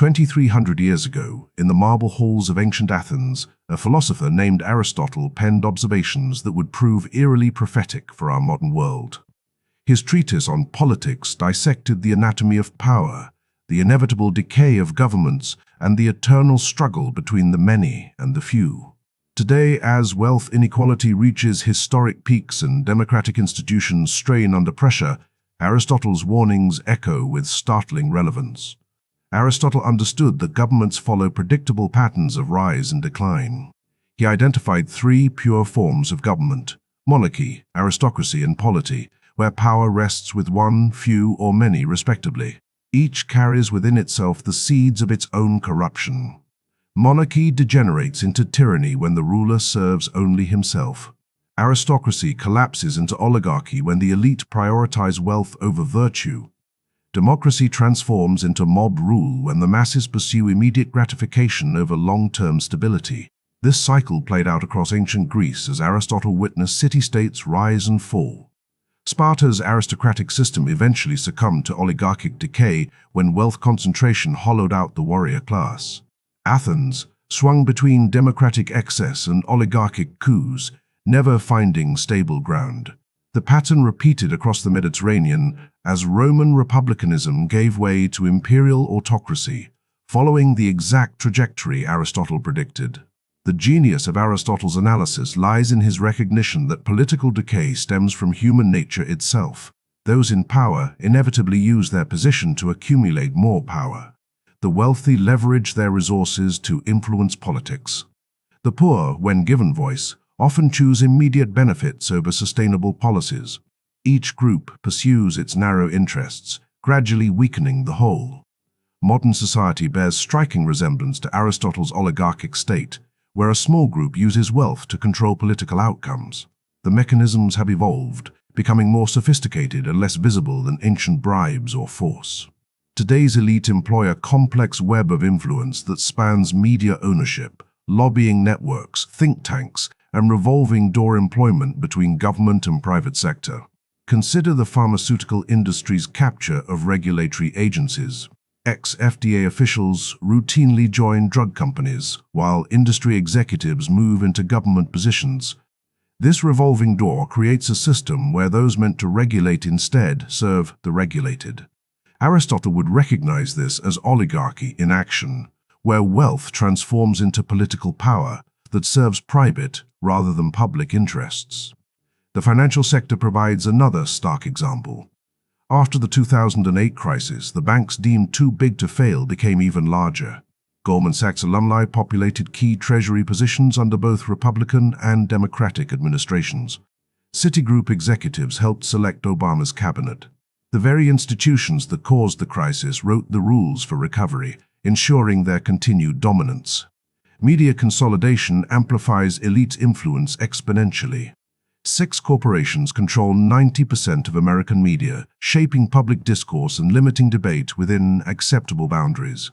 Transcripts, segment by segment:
2,300 years ago, in the marble halls of ancient Athens, a philosopher named Aristotle penned observations that would prove eerily prophetic for our modern world. His treatise on politics dissected the anatomy of power, the inevitable decay of governments, and the eternal struggle between the many and the few. Today, as wealth inequality reaches historic peaks and democratic institutions strain under pressure, Aristotle's warnings echo with startling relevance. Aristotle understood that governments follow predictable patterns of rise and decline. He identified three pure forms of government: monarchy, aristocracy, and polity, where power rests with one, few, or many respectively. Each carries within itself the seeds of its own corruption. Monarchy degenerates into tyranny when the ruler serves only himself. Aristocracy collapses into oligarchy when the elite prioritize wealth over virtue. Democracy transforms into mob rule when the masses pursue immediate gratification over long-term stability. This cycle played out across ancient Greece as Aristotle witnessed city-states rise and fall. Sparta's aristocratic system eventually succumbed to oligarchic decay when wealth concentration hollowed out the warrior class. Athens swung between democratic excess and oligarchic coups, never finding stable ground. The pattern repeated across the Mediterranean as Roman republicanism gave way to imperial autocracy, following the exact trajectory Aristotle predicted. The genius of Aristotle's analysis lies in his recognition that political decay stems from human nature itself. Those in power inevitably use their position to accumulate more power. The wealthy leverage their resources to influence politics. The poor, when given voice, often choose immediate benefits over sustainable policies. Each group pursues its narrow interests, gradually weakening the whole. Modern society bears striking resemblance to Aristotle's oligarchic state, where a small group uses wealth to control political outcomes. The mechanisms have evolved, becoming more sophisticated and less visible than ancient bribes or force. Today's elite employ a complex web of influence that spans media ownership, lobbying networks, think tanks, and revolving door employment between government and private sector. Consider the pharmaceutical industry's capture of regulatory agencies. Ex-FDA officials routinely join drug companies, while industry executives move into government positions. This revolving door creates a system where those meant to regulate instead serve the regulated. Aristotle would recognize this as oligarchy in action, where wealth transforms into political power that serves private rather than public interests. The financial sector provides another stark example. After the 2008 crisis, the banks deemed too big to fail became even larger. Goldman Sachs alumni populated key treasury positions under both Republican and Democratic administrations. Citigroup executives helped select Obama's cabinet. The very institutions that caused the crisis wrote the rules for recovery, ensuring their continued dominance. Media consolidation amplifies elite influence exponentially. 6 corporations control 90% of American media, shaping public discourse and limiting debate within acceptable boundaries.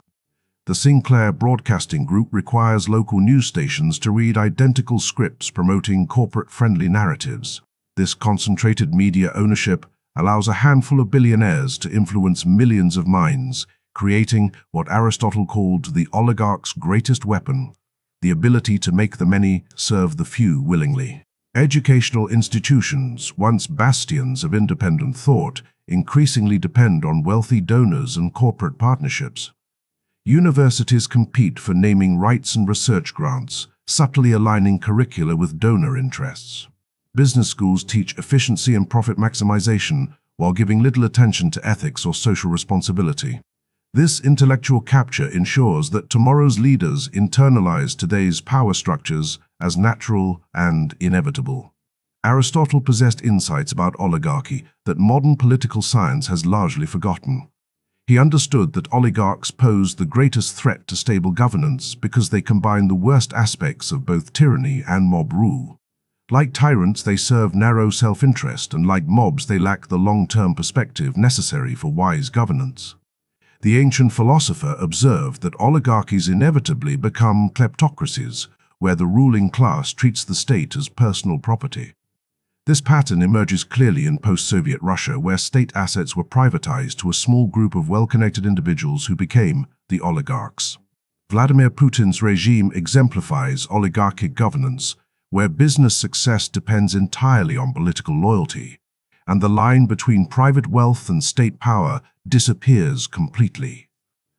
The Sinclair Broadcasting Group requires local news stations to read identical scripts promoting corporate-friendly narratives. This concentrated media ownership allows a handful of billionaires to influence millions of minds, creating what Aristotle called the oligarch's greatest weapon: the ability to make the many serve the few willingly. Educational institutions, once bastions of independent thought, increasingly depend on wealthy donors and corporate partnerships. Universities compete for naming rights and research grants, subtly aligning curricula with donor interests. Business schools teach efficiency and profit maximization while giving little attention to ethics or social responsibility. This intellectual capture ensures that tomorrow's leaders internalize today's power structures as natural and inevitable. Aristotle possessed insights about oligarchy that modern political science has largely forgotten. He understood that oligarchs pose the greatest threat to stable governance because they combine the worst aspects of both tyranny and mob rule. Like tyrants, they serve narrow self-interest, and like mobs, they lack the long-term perspective necessary for wise governance. The ancient philosopher observed that oligarchies inevitably become kleptocracies, where the ruling class treats the state as personal property. This pattern emerges clearly in post-Soviet Russia, where state assets were privatized to a small group of well-connected individuals who became the oligarchs. Vladimir Putin's regime exemplifies oligarchic governance, where business success depends entirely on political loyalty, and the line between private wealth and state power disappears completely.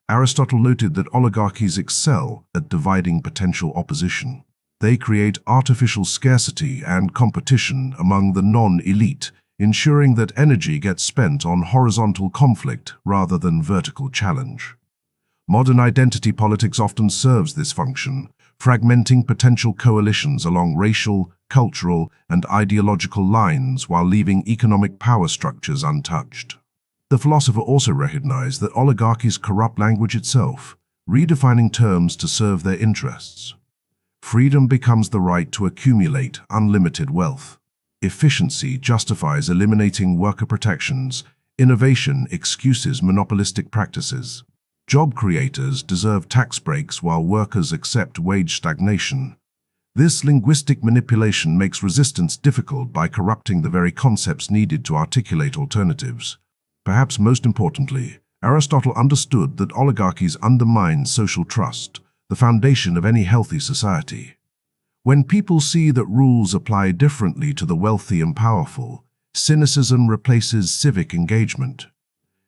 Aristotle noted that oligarchies excel at dividing potential opposition. They create artificial scarcity and competition among the non-elite, ensuring that energy gets spent on horizontal conflict rather than vertical challenge. Modern identity politics often serves this function, fragmenting potential coalitions along racial, cultural, and ideological lines while leaving economic power structures untouched. The philosopher also recognized that oligarchies corrupt language itself, redefining terms to serve their interests. Freedom becomes the right to accumulate unlimited wealth. Efficiency justifies eliminating worker protections. Innovation excuses monopolistic practices. Job creators deserve tax breaks while workers accept wage stagnation. This linguistic manipulation makes resistance difficult by corrupting the very concepts needed to articulate alternatives. Perhaps most importantly, Aristotle understood that oligarchies undermine social trust, the foundation of any healthy society. When people see that rules apply differently to the wealthy and powerful, cynicism replaces civic engagement.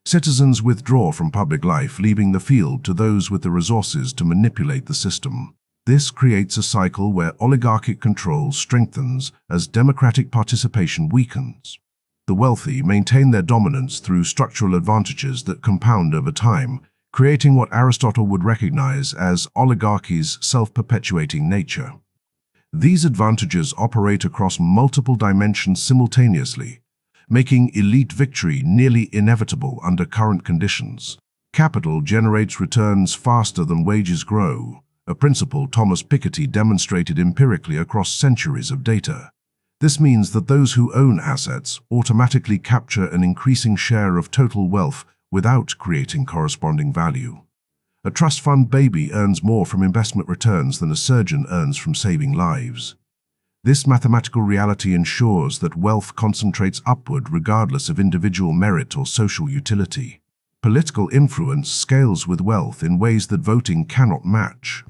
Citizens withdraw from public life, leaving the field to those with the resources to manipulate the system. This creates a cycle where oligarchic control strengthens as democratic participation weakens. The wealthy maintain their dominance through structural advantages that compound over time, creating what Aristotle would recognize as oligarchy's self-perpetuating nature. These advantages operate across multiple dimensions simultaneously, making elite victory nearly inevitable under current conditions. Capital generates returns faster than wages grow, a principle Thomas Piketty demonstrated empirically across centuries of data. This means that those who own assets automatically capture an increasing share of total wealth without creating corresponding value. A trust fund baby earns more from investment returns than a surgeon earns from saving lives. This mathematical reality ensures that wealth concentrates upward regardless of individual merit or social utility. Political influence scales with wealth in ways that voting cannot match.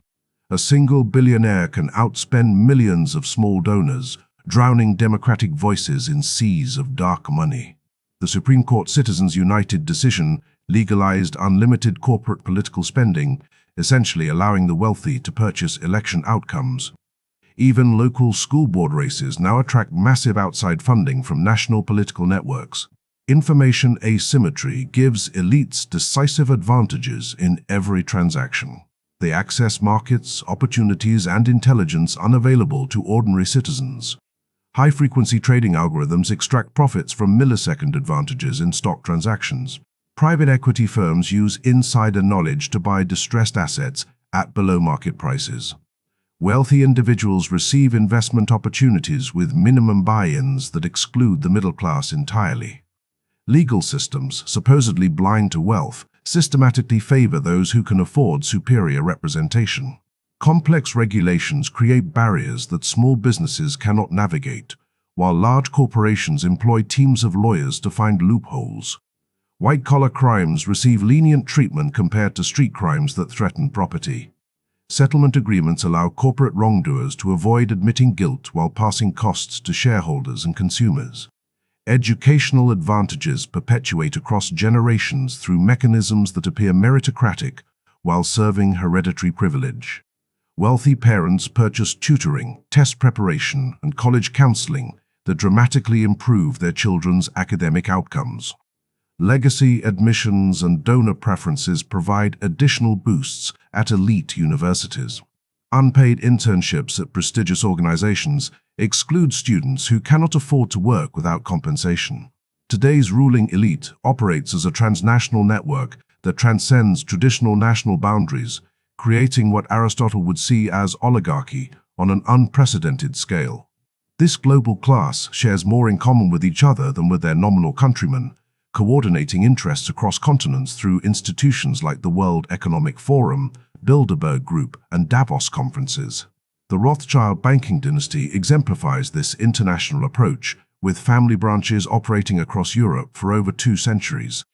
A single billionaire can outspend millions of small donors, drowning democratic voices in seas of dark money. The Supreme Court Citizens United decision legalized unlimited corporate political spending, essentially allowing the wealthy to purchase election outcomes. Even local school board races now attract massive outside funding from national political networks. Information asymmetry gives elites decisive advantages in every transaction. They access markets, opportunities, and intelligence unavailable to ordinary citizens. High-frequency trading algorithms extract profits from millisecond advantages in stock transactions. Private equity firms use insider knowledge to buy distressed assets at below-market prices. Wealthy individuals receive investment opportunities with minimum buy-ins that exclude the middle class entirely. Legal systems, supposedly blind to wealth, systematically favor those who can afford superior representation. Complex regulations create barriers that small businesses cannot navigate, while large corporations employ teams of lawyers to find loopholes. White-collar crimes receive lenient treatment compared to street crimes that threaten property. Settlement agreements allow corporate wrongdoers to avoid admitting guilt while passing costs to shareholders and consumers. Educational advantages perpetuate across generations through mechanisms that appear meritocratic while serving hereditary privilege. Wealthy parents purchase tutoring, test preparation, and college counseling that dramatically improve their children's academic outcomes. Legacy admissions and donor preferences provide additional boosts at elite universities. Unpaid internships at prestigious organizations exclude students who cannot afford to work without compensation. Today's ruling elite operates as a transnational network that transcends traditional national boundaries, creating what Aristotle would see as oligarchy on an unprecedented scale. This global class shares more in common with each other than with their nominal countrymen, coordinating interests across continents through institutions like the World Economic Forum, Bilderberg Group, and Davos conferences. The Rothschild banking dynasty exemplifies this international approach, with family branches operating across Europe for over 2 centuries.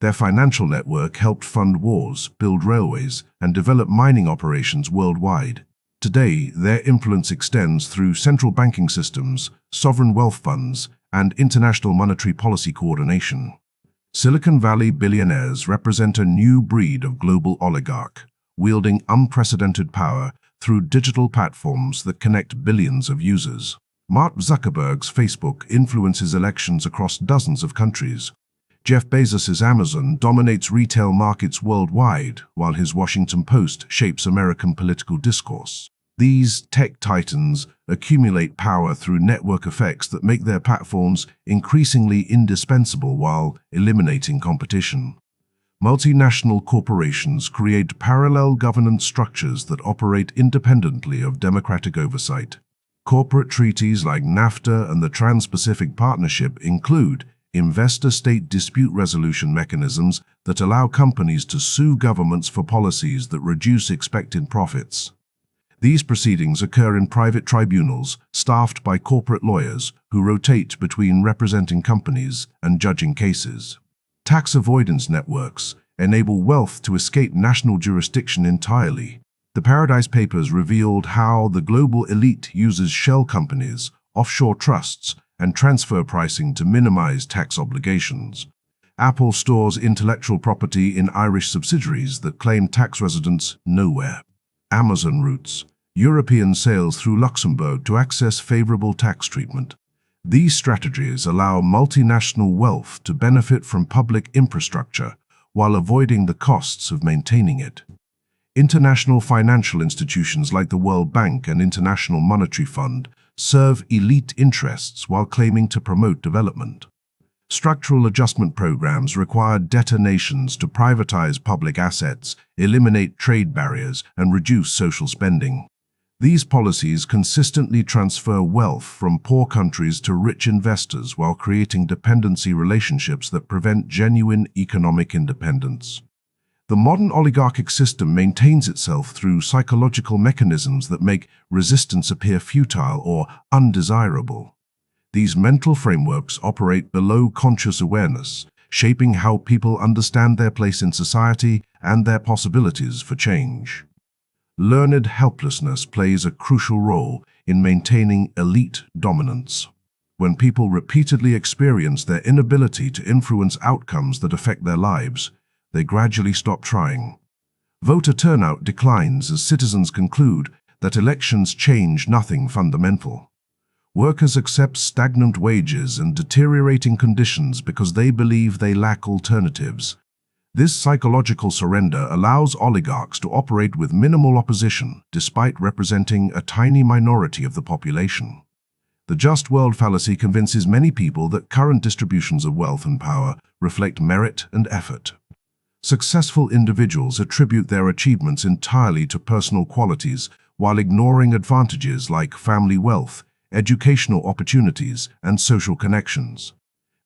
Their financial network helped fund wars, build railways, and develop mining operations worldwide. Today, their influence extends through central banking systems, sovereign wealth funds, and international monetary policy coordination. Silicon Valley billionaires represent a new breed of global oligarch, wielding unprecedented power through digital platforms that connect billions of users. Mark Zuckerberg's Facebook influences elections across dozens of countries. Jeff Bezos's Amazon dominates retail markets worldwide, while his Washington Post shapes American political discourse. These tech titans accumulate power through network effects that make their platforms increasingly indispensable while eliminating competition. Multinational corporations create parallel governance structures that operate independently of democratic oversight. Corporate treaties like NAFTA and the Trans-Pacific Partnership include investor-state dispute resolution mechanisms that allow companies to sue governments for policies that reduce expected profits. These proceedings occur in private tribunals staffed by corporate lawyers who rotate between representing companies and judging cases. Tax avoidance networks enable wealth to escape national jurisdiction entirely. The Paradise Papers revealed how the global elite uses shell companies, offshore trusts, and transfer pricing to minimize tax obligations. Apple stores intellectual property in Irish subsidiaries that claim tax residence nowhere. Amazon routes European sales through Luxembourg to access favorable tax treatment. These strategies allow multinational wealth to benefit from public infrastructure while avoiding the costs of maintaining it. International financial institutions like the World Bank and International Monetary Fund serve elite interests while claiming to promote development. Structural adjustment programs require debtor nations to privatize public assets, eliminate trade barriers, and reduce social spending. These policies consistently transfer wealth from poor countries to rich investors while creating dependency relationships that prevent genuine economic independence. The modern oligarchic system maintains itself through psychological mechanisms that make resistance appear futile or undesirable. These mental frameworks operate below conscious awareness, shaping how people understand their place in society and their possibilities for change. Learned helplessness plays a crucial role in maintaining elite dominance. When people repeatedly experience their inability to influence outcomes that affect their lives, they gradually stop trying. Voter turnout declines as citizens conclude that elections change nothing fundamental. Workers accept stagnant wages and deteriorating conditions because they believe they lack alternatives. This psychological surrender allows oligarchs to operate with minimal opposition despite representing a tiny minority of the population. The just world fallacy convinces many people that current distributions of wealth and power reflect merit and effort. Successful individuals attribute their achievements entirely to personal qualities while ignoring advantages like family wealth, educational opportunities, and social connections.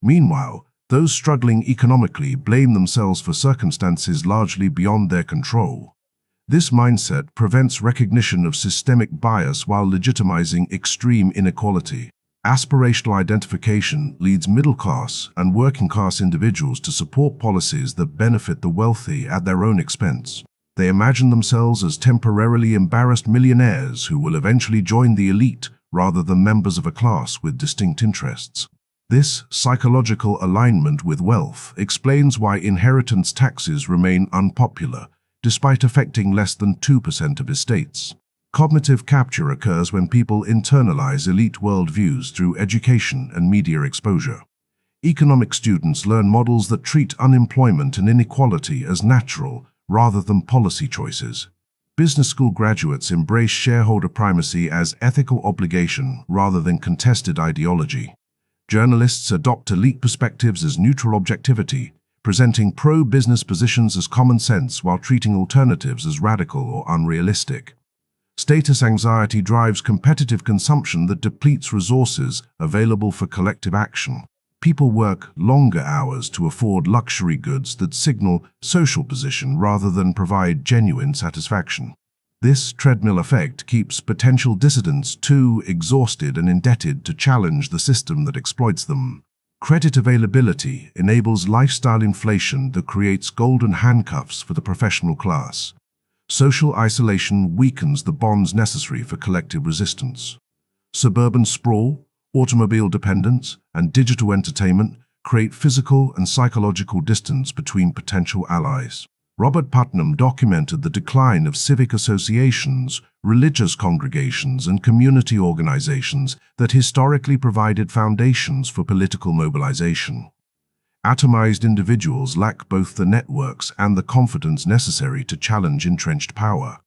Meanwhile, those struggling economically blame themselves for circumstances largely beyond their control. This mindset prevents recognition of systemic bias while legitimizing extreme inequality. Aspirational identification leads middle-class and working-class individuals to support policies that benefit the wealthy at their own expense. They imagine themselves as temporarily embarrassed millionaires who will eventually join the elite rather than members of a class with distinct interests. This psychological alignment with wealth explains why inheritance taxes remain unpopular, despite affecting less than 2% of estates. Cognitive capture occurs when people internalize elite worldviews through education and media exposure. Economic students learn models that treat unemployment and inequality as natural rather than policy choices. Business school graduates embrace shareholder primacy as ethical obligation rather than contested ideology. Journalists adopt elite perspectives as neutral objectivity, presenting pro-business positions as common sense while treating alternatives as radical or unrealistic. Status anxiety drives competitive consumption that depletes resources available for collective action. People work longer hours to afford luxury goods that signal social position rather than provide genuine satisfaction. This treadmill effect keeps potential dissidents too exhausted and indebted to challenge the system that exploits them. Credit availability enables lifestyle inflation that creates golden handcuffs for the professional class. Social isolation weakens the bonds necessary for collective resistance. Suburban sprawl, automobile dependence, and digital entertainment create physical and psychological distance between potential allies. Robert Putnam documented the decline of civic associations, religious congregations, and community organizations that historically provided foundations for political mobilization. Atomized individuals lack both the networks and the confidence necessary to challenge entrenched power.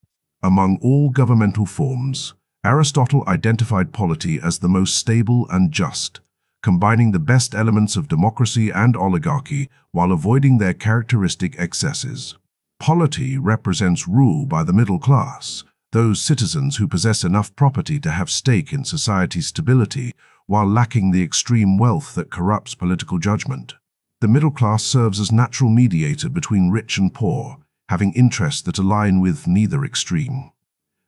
Among all governmental forms, Aristotle identified polity as the most stable and just, combining the best elements of democracy and oligarchy while avoiding their characteristic excesses. Polity represents rule by the middle class, those citizens who possess enough property to have stake in society's stability while lacking the extreme wealth that corrupts political judgment. The middle class serves as natural mediator between rich and poor, having interests that align with neither extreme.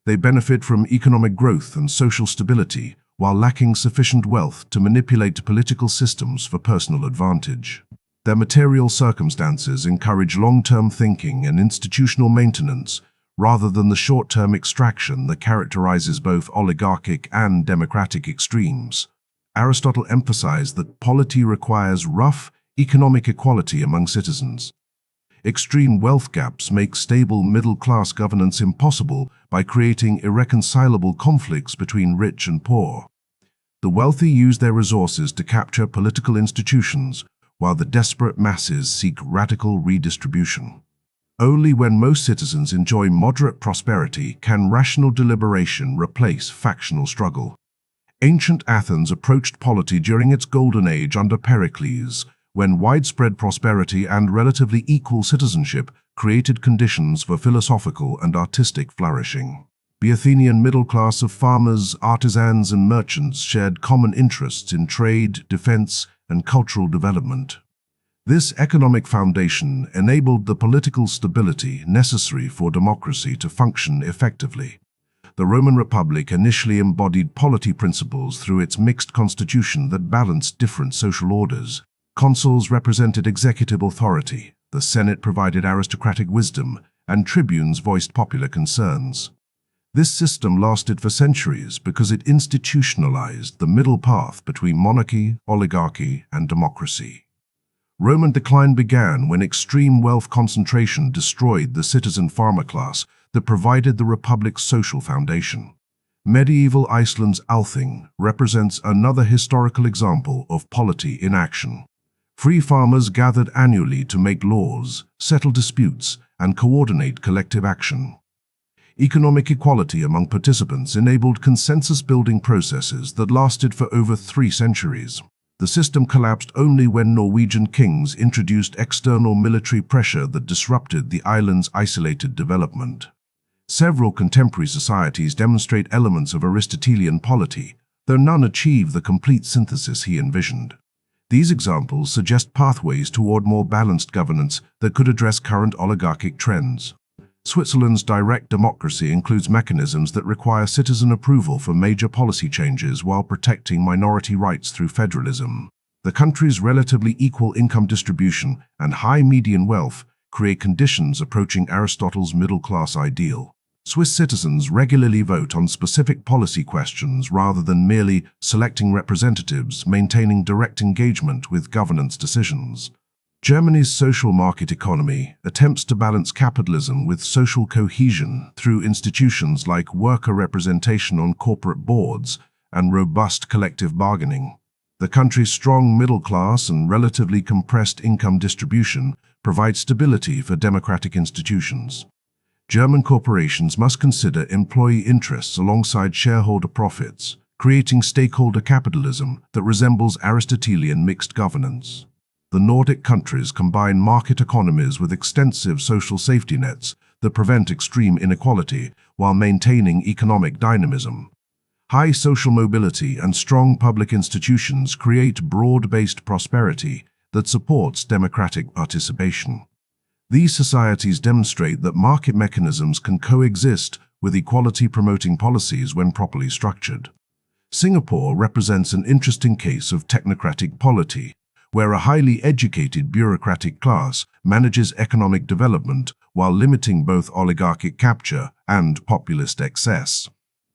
They benefit from economic growth and social stability while lacking sufficient wealth to manipulate political systems for personal advantage. Their material circumstances encourage long-term thinking and institutional maintenance rather than the short-term extraction that characterizes both oligarchic and democratic extremes. Aristotle emphasized that polity requires rough economic equality among citizens. Extreme wealth gaps make stable middle-class governance impossible by creating irreconcilable conflicts between rich and poor. The wealthy use their resources to capture political institutions, while the desperate masses seek radical redistribution. Only when most citizens enjoy moderate prosperity can rational deliberation replace factional struggle. Ancient Athens approached polity during its golden age under Pericles, when widespread prosperity and relatively equal citizenship created conditions for philosophical and artistic flourishing. The Athenian middle class of farmers, artisans, and merchants shared common interests in trade, defense, and cultural development. This economic foundation enabled the political stability necessary for democracy to function effectively. The Roman Republic initially embodied polity principles through its mixed constitution that balanced different social orders. Consuls represented executive authority, the Senate provided aristocratic wisdom, and tribunes voiced popular concerns. This system lasted for centuries because it institutionalized the middle path between monarchy, oligarchy, and democracy. Roman decline began when extreme wealth concentration destroyed the citizen farmer class that provided the republic's social foundation. Medieval Iceland's Althing represents another historical example of polity in action. Free farmers gathered annually to make laws, settle disputes, and coordinate collective action. Economic equality among participants enabled consensus-building processes that lasted for over 3 centuries. The system collapsed only when Norwegian kings introduced external military pressure that disrupted the island's isolated development. Several contemporary societies demonstrate elements of Aristotelian polity, though none achieve the complete synthesis he envisioned. These examples suggest pathways toward more balanced governance that could address current oligarchic trends. Switzerland's direct democracy includes mechanisms that require citizen approval for major policy changes while protecting minority rights through federalism. The country's relatively equal income distribution and high median wealth create conditions approaching Aristotle's middle-class ideal. Swiss citizens regularly vote on specific policy questions rather than merely selecting representatives, maintaining direct engagement with governance decisions. Germany's social market economy attempts to balance capitalism with social cohesion through institutions like worker representation on corporate boards and robust collective bargaining. The country's strong middle class and relatively compressed income distribution provide stability for democratic institutions. German corporations must consider employee interests alongside shareholder profits, creating stakeholder capitalism that resembles Aristotelian mixed governance. The Nordic countries combine market economies with extensive social safety nets that prevent extreme inequality while maintaining economic dynamism. High social mobility and strong public institutions create broad-based prosperity that supports democratic participation. These societies demonstrate that market mechanisms can coexist with equality-promoting policies when properly structured. Singapore represents an interesting case of technocratic polity, where a highly educated bureaucratic class manages economic development while limiting both oligarchic capture and populist excess.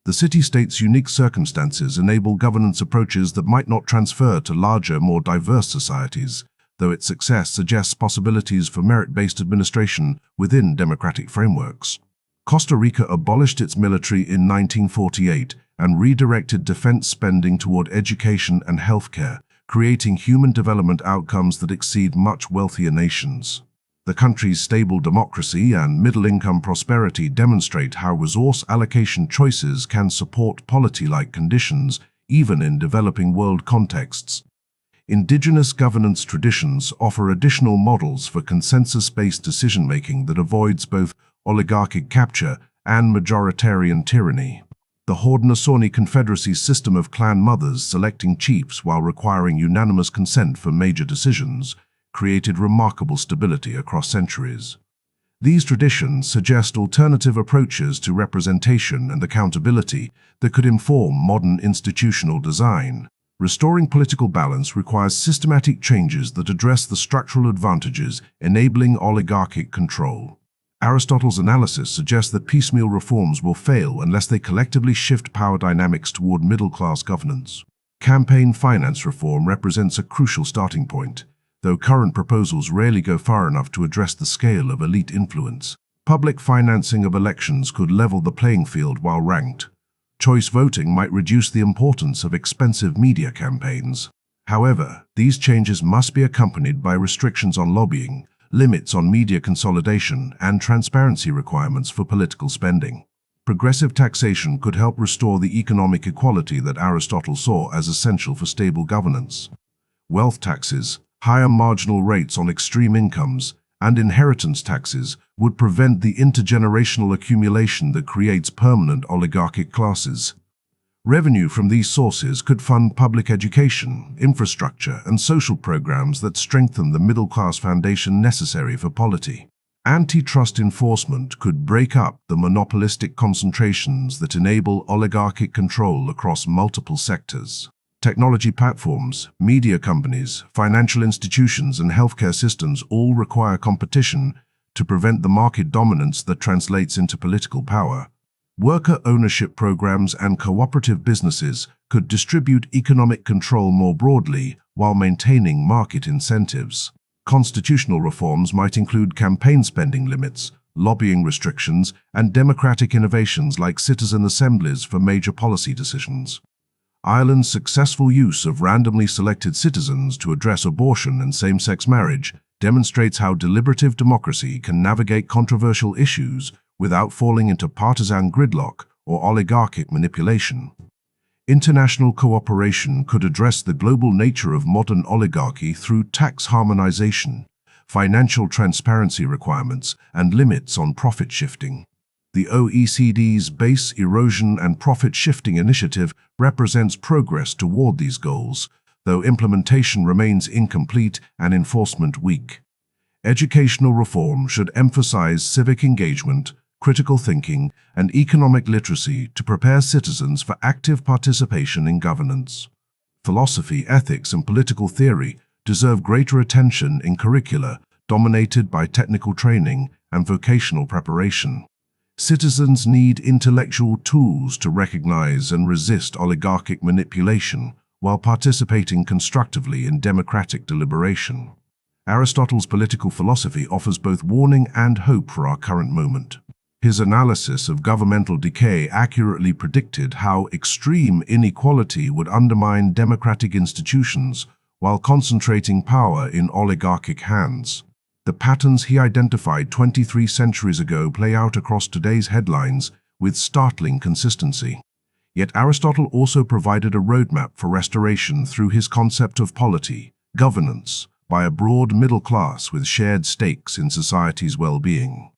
The city-state's unique circumstances enable governance approaches that might not transfer to larger, more diverse societies, though its success suggests possibilities for merit-based administration within democratic frameworks. Costa Rica abolished its military in 1948 and redirected defense spending toward education and healthcare, creating human development outcomes that exceed much wealthier nations. The country's stable democracy and middle-income prosperity demonstrate how resource allocation choices can support polity-like conditions even in developing world contexts. Indigenous governance traditions offer additional models for consensus-based decision-making that avoids both oligarchic capture and majoritarian tyranny. The Haudenosaunee Confederacy's system of clan mothers selecting chiefs while requiring unanimous consent for major decisions created remarkable stability across centuries. These traditions suggest alternative approaches to representation and accountability that could inform modern institutional design. Restoring political balance requires systematic changes that address the structural advantages enabling oligarchic control. Aristotle's analysis suggests that piecemeal reforms will fail unless they collectively shift power dynamics toward middle-class governance. Campaign finance reform represents a crucial starting point, though current proposals rarely go far enough to address the scale of elite influence. Public financing of elections could level the playing field while ranked. Choice voting might reduce the importance of expensive media campaigns. However, these changes must be accompanied by restrictions on lobbying, limits on media consolidation, and transparency requirements for political spending. Progressive taxation could help restore the economic equality that Aristotle saw as essential for stable governance. Wealth taxes, higher marginal rates on extreme incomes, and inheritance taxes would prevent the intergenerational accumulation that creates permanent oligarchic classes. Revenue from these sources could fund public education, infrastructure, and social programs that strengthen the middle-class foundation necessary for polity. Antitrust enforcement could break up the monopolistic concentrations that enable oligarchic control across multiple sectors. Technology platforms, media companies, financial institutions, and healthcare systems all require competition to prevent the market dominance that translates into political power. Worker ownership programs and cooperative businesses could distribute economic control more broadly while maintaining market incentives. Constitutional reforms might include campaign spending limits, lobbying restrictions, and democratic innovations like citizen assemblies for major policy decisions. Ireland's successful use of randomly selected citizens to address abortion and same-sex marriage demonstrates how deliberative democracy can navigate controversial issues without falling into partisan gridlock or oligarchic manipulation. International cooperation could address the global nature of modern oligarchy through tax harmonization, financial transparency requirements, and limits on profit shifting. The OECD's Base Erosion and Profit Shifting Initiative represents progress toward these goals, though implementation remains incomplete and enforcement weak. Educational reform should emphasize civic engagement, critical thinking, and economic literacy to prepare citizens for active participation in governance. Philosophy, ethics, and political theory deserve greater attention in curricula dominated by technical training and vocational preparation. Citizens need intellectual tools to recognize and resist oligarchic manipulation while participating constructively in democratic deliberation. Aristotle's political philosophy offers both warning and hope for our current moment. His analysis of governmental decay accurately predicted how extreme inequality would undermine democratic institutions while concentrating power in oligarchic hands. The patterns he identified 23 centuries ago play out across today's headlines with startling consistency. Yet Aristotle also provided a roadmap for restoration through his concept of polity, governance, by a broad middle class with shared stakes in society's well-being.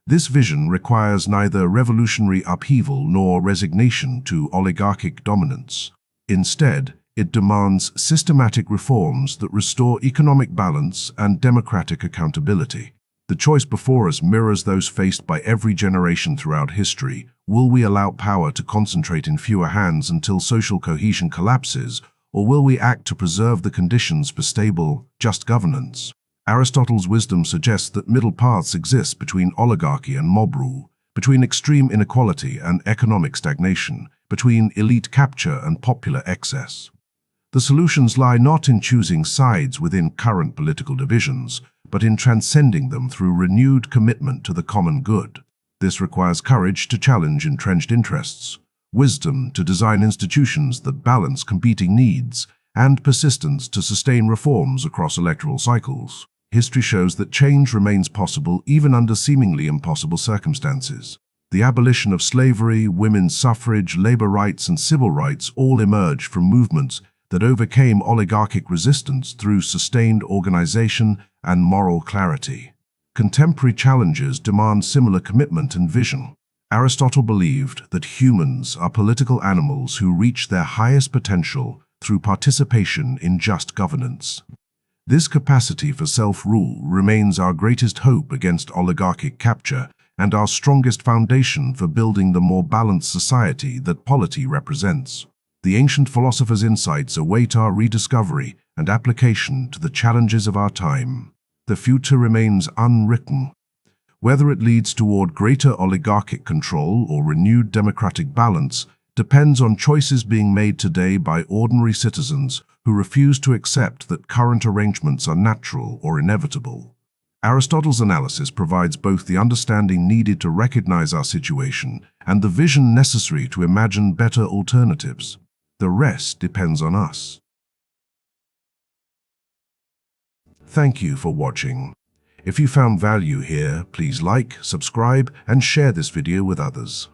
This vision requires neither revolutionary upheaval nor resignation to oligarchic dominance. Instead, it demands systematic reforms that restore economic balance and democratic accountability. The choice before us mirrors those faced by every generation throughout history. Will we allow power to concentrate in fewer hands until social cohesion collapses, or will we act to preserve the conditions for stable, just governance? Aristotle's wisdom suggests that middle paths exist between oligarchy and mob rule, between extreme inequality and economic stagnation, between elite capture and popular excess. The solutions lie not in choosing sides within current political divisions, but in transcending them through renewed commitment to the common good. This requires courage to challenge entrenched interests, wisdom to design institutions that balance competing needs, and persistence to sustain reforms across electoral cycles. History shows that change remains possible even under seemingly impossible circumstances. The abolition of slavery, women's suffrage, labor rights, and civil rights all emerged from movements that overcame oligarchic resistance through sustained organization and moral clarity. Contemporary challenges demand similar commitment and vision. Aristotle believed that humans are political animals who reach their highest potential through participation in just governance. This capacity for self-rule remains our greatest hope against oligarchic capture and our strongest foundation for building the more balanced society that polity represents. The ancient philosophers' insights await our rediscovery and application to the challenges of our time. The future remains unwritten. Whether it leads toward greater oligarchic control or renewed democratic balance depends on choices being made today by ordinary citizens who refuse to accept that current arrangements are natural or inevitable. Aristotle's analysis provides both the understanding needed to recognize our situation and the vision necessary to imagine better alternatives. The rest depends on us. Thank you for watching. If you found value here, please like, subscribe, and share this video with others.